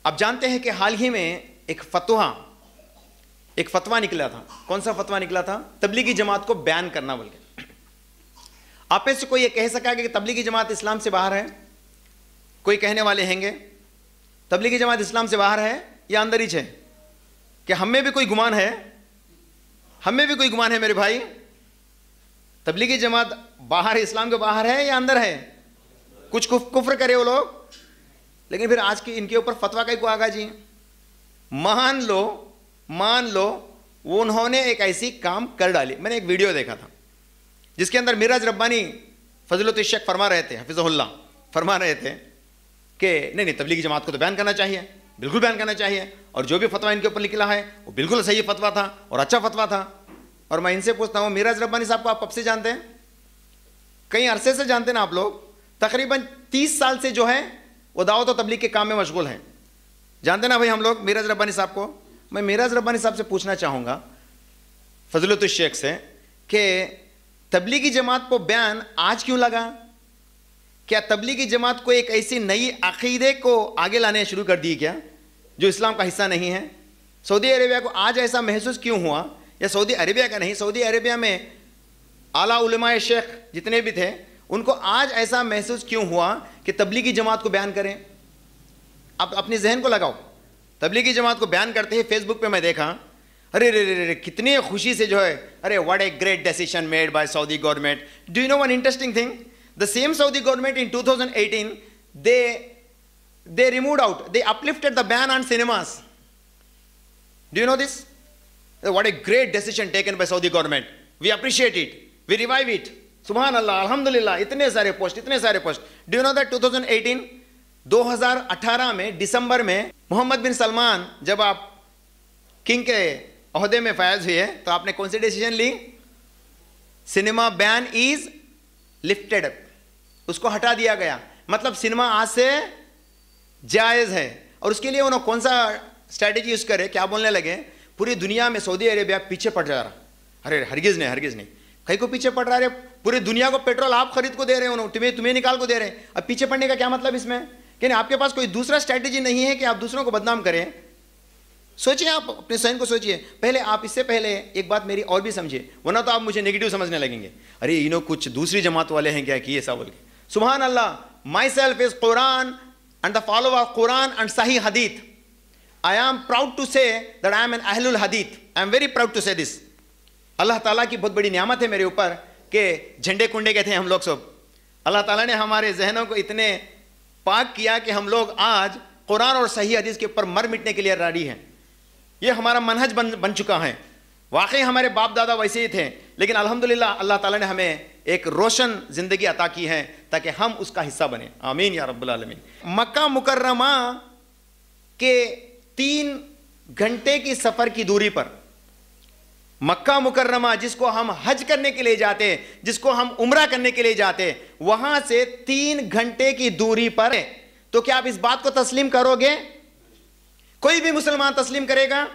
आप जानते हैं कि हाल ही में एक फतवा निकला था। कौन सा फतवा निकला था? तबलीगी जमात को बैन करना बोल के। आप में से कोई ये कह सका कि तबलीगी जमात इस्लाम से बाहर है? कोई कहने वाले हैंगे तबलीगी जमात इस्लाम से बाहर है या अंदर ही है? कि हम में भी कोई गुमान है? हम में भी कोई गुमान है मेरे भाई? तबलीगी जमात बाहर है, इस्लाम के बाहर है या अंदर है? कुछ कुफ्र करे वो लोग, लेकिन फिर आज की इनके ऊपर फतवा कहीं को आगा जी। मान लो वो उन्होंने एक ऐसी काम कर डाली। मैंने एक वीडियो देखा था जिसके अंदर मिराज रब्बानी फजलुल शेख फरमा रहे थे, हफिज़हुल्लाह, फरमा रहे थे कि नहीं तबलीगी जमात को तो बैन करना चाहिए, बिल्कुल बैन करना चाहिए, और जो भी फतवा इनके ऊपर निकला है वो बिल्कुल सही फतवा था और अच्छा फतवा था। और मैं इनसे पूछता हूँ, मिराज रब्बानी साहब को आप कब से जानते हैं? कई अरसे से जानते हैं ना आप लोग? तकरीबन 30 साल से जो है वो दावत और तबलीग के काम में मशगूल हैं। जानते ना भाई हम लोग मिराज रब्बानी साहब को? मैं मिराज रब्बानी साहब से पूछना चाहूँगा, फजलुल शेख से, कि तबलीगी जमात को बैन आज क्यों लगा? क्या तबलीगी जमात को एक ऐसी नई अकीदे को आगे लाने शुरू कर दी क्या जो इस्लाम का हिस्सा नहीं है? सऊदी अरेबिया को आज ऐसा महसूस क्यों हुआ? या सऊदी अरेबिया का नहीं, सऊदी अरेबिया में आला उलमाए शेख जितने भी थे उनको आज ऐसा महसूस क्यों हुआ कि तबलीगी जमात को बयान करें? आप अपने जहन को लगाओ। तबलीगी जमात को बयान करते ही फेसबुक पे मैं देखा, अरे रे रे रे कितनी खुशी से जो है, अरे what a great decision made by Saudi government. Do you know one interesting thing? The same Saudi government in 2018 they removed out, they uplifted the ban on cinemas. Do you know this? What a great decision taken by Saudi government. We appreciate it. We revive it. Subhanallah, Alhamdulillah. इतने सारे post. Do you know that 2018 में दिसंबर में मोहम्मद बिन सलमान जब आप king के ओहदे में फैज हुए तो आपने कौन सी डिसीजन ली? Cinema ban is lifted up, उसको हटा दिया गया। मतलब सिनेमा आज से जायज़ है। और उसके लिए उन्होंने कौन सा स्ट्रैटेजी यूज़ करे? क्या बोलने लगे? पूरी दुनिया में सऊदी अरेबिया पीछे पड़ जा रहा। अरे हरगिज़ नहीं, कहीं को पीछे पड़ रहा है? पूरी दुनिया को पेट्रोल आप खरीद को दे रहे हो, तुम्हें निकाल को दे रहे हैं। अब पीछे पड़ने का क्या मतलब इसमें? कि आपके पास कोई दूसरा स्ट्रैटेजी नहीं है कि आप दूसरों को बदनाम करें। सोचिए, आप अपने स्वयं को सोचिए। पहले आप इससे पहले एक बात मेरी और भी समझिए, वरना तो आप मुझे नेगेटिव समझने लगेंगे। अरे कुछ दूसरी जमात वाले हैं क्या कि ऐसा बोल के। सुभान अल्लाह, my self is Quran and the follower of Quran and Sahih Hadith. I am proud to say that I am an Ahlul Hadith. I am very proud to say this. अल्लाह ताला की बहुत बड़ी नियामत है मेरे ऊपर कि झंडे कुंडे के थे हम लोग सब। अल्लाह ताला ने हमारे जहनों को इतने पाक किया कि हम लोग आज कुरान और सही हदीस के ऊपर मर मिटने के लिए रेडी हैं। ये हमारा मनहज बन चुका है। वाकई हमारे बाप दादा वैसे ही थे, लेकिन अल्हम्दुलिल्लाह अल्लाह ताला ने हमें एक रोशन जिंदगी अता की है ताकि हम उसका हिस्सा बने। आमीन या रब्बुल आलमीन। मक्का मुकर्रमा के 3 घंटे की सफर की दूरी पर, मक्का मुकर्रमा जिसको हम हज करने के लिए जाते, जिसको हम उम्रा करने के लिए जाते, वहां से 3 घंटे की दूरी पर है। तो क्या आप इस बात को तस्लीम करोगे? कोई भी मुसलमान तस्लीम करेगा?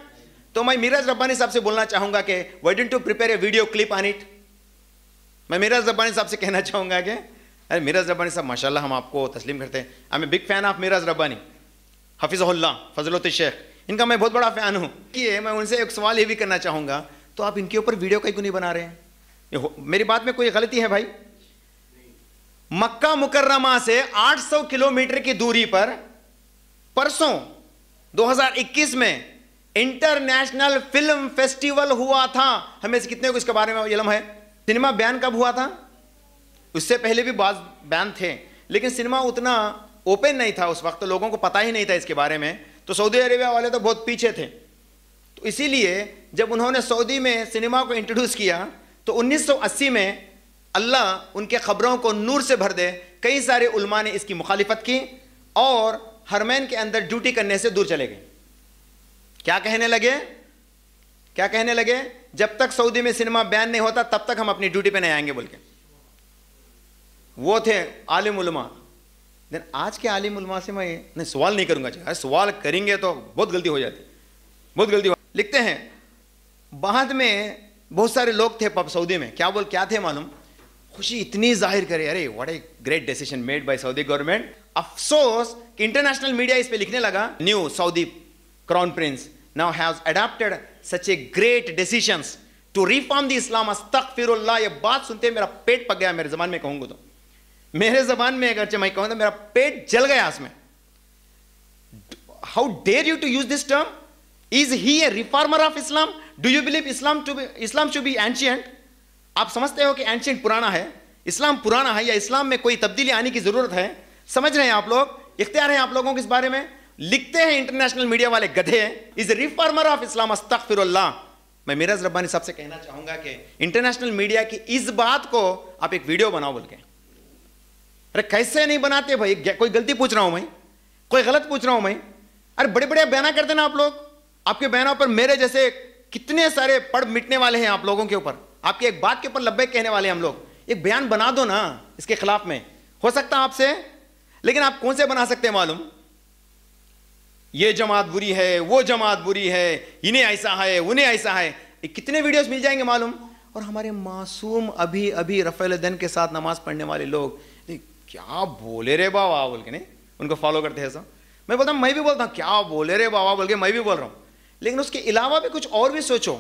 तो मैं मिराज रब्बानी साहब से बोलना चाहूंगा कि why don't you prepare a video clip on it. मैं मिराज रब्बानी साहब से कहना चाहूंगा कि अरे मिराज रब्बानी साहब माशाल्लाह हम आपको तस्लीम करते हैं। I am a big fan of Miraj Rabbani, हफिज़हुल्लाह, फजलुल शेख, इनका मैं बहुत बड़ा फैन हूँ। कि मैं उनसे एक सवाल ये भी करना चाहूँगा, तो आप इनके ऊपर वीडियो क्यों नहीं बना रहे हैं? मेरी बात में कोई गलती है भाई? मक्का मुकर्रमा से 800 किलोमीटर की दूरी पर परसों 2021 में इंटरनेशनल फिल्म फेस्टिवल हुआ था। हमें से कितने को इसके बारे में इल्म है? सिनेमा बैन कब हुआ था? उससे पहले भी बाज बैन थे, लेकिन सिनेमा उतना ओपन नहीं था उस वक्त, तो लोगों को पता ही नहीं था इसके बारे में। तो सऊदी अरेबिया वाले तो बहुत पीछे थे। तो इसीलिए जब उन्होंने सऊदी में सिनेमा को इंट्रोड्यूस किया तो 1980 में अल्लाह उनके ख़बरों को नूर से भर दे, कई सारे उलमा ने इसकी मुखालिफत की और हरमैन के अंदर ड्यूटी करने से दूर चले गए। क्या कहने लगे? जब तक सऊदी में सिनेमा बैन नहीं होता तब तक हम अपनी ड्यूटी पे नहीं आएंगे बोल के। वो थे आलिम उलमा। देन आज के आलिम उलमा से मैं नहीं सवाल नहीं करूंगा, अरे सवाल करेंगे तो बहुत गलती हो जाती, बहुत गलती। लिखते हैं बाद में बहुत सारे लोग थे सऊदी में, क्या थे मालूम? खुशी इतनी जाहिर करे, अरे what a great decision made by Saudi government. अफसोस कि इंटरनेशनल मीडिया इस पे लिखने लगा, new Saudi crown prince now has adopted such a great decisions to reform the Islam. अस्तगफिरुल्लाह। ये बात सुनते मेरा पेट पक गया, मेरे जबान में कहूंगा तो, मेरे जबान में अगर मैं कहूं तो मेरा पेट जल गया इसमें। How dare you to use this term? Is he a reformer of Islam? Do you believe Islam to be ancient? आप समझते हो कि एंशिएंट पुराना है, इस्लाम पुराना है, या इस्लाम में कोई तब्दीली आने की जरूरत है? समझ रहे हैं आप लोग? इख्तियार है आप लोगों को इस बारे में। लिखते हैं इंटरनेशनल मीडिया वाले गधे हैं, इज रिफॉर्मर ऑफ इस्लाम। अस्तगफिरुल्लाह। मैं मिराज रब्बानी साहब से कहना चाहूंगा कि इंटरनेशनल मीडिया की इस बात को आप एक वीडियो बनाओ बोल के। अरे कैसे नहीं बनाते भाई? कोई गलती पूछ रहा हूं मैं, कोई गलत पूछ रहा हूं मैं? अरे बड़े बड़े बयाना करते ना आप लोग। आपके बयानों पर मेरे जैसे कितने सारे पढ़ मिटने वाले हैं आप लोगों के ऊपर। आपकी एक बात के ऊपर लब्बैक कहने वाले हम लोग। एक बयान बना दो ना इसके खिलाफ में, हो सकता है आपसे, लेकिन आप कौन से बना सकते हैं मालूम? ये जमात बुरी है, वो जमात बुरी है, इन्हें ऐसा है, उन्हें ऐसा है। कितने वीडियोस मिल जाएंगे मालूम? और हमारे मासूम अभी अभी रफ़ेल दिन के साथ नमाज पढ़ने वाले लोग क्या बोले रे बाबा बोल के, नहीं उनको फॉलो करते हैं सब। मैं बोलता हूँ, मैं भी बोलता हूँ क्या बोले रे बाबा बोल के, मैं भी बोल रहा हूँ। लेकिन उसके अलावा भी कुछ और भी सोचो।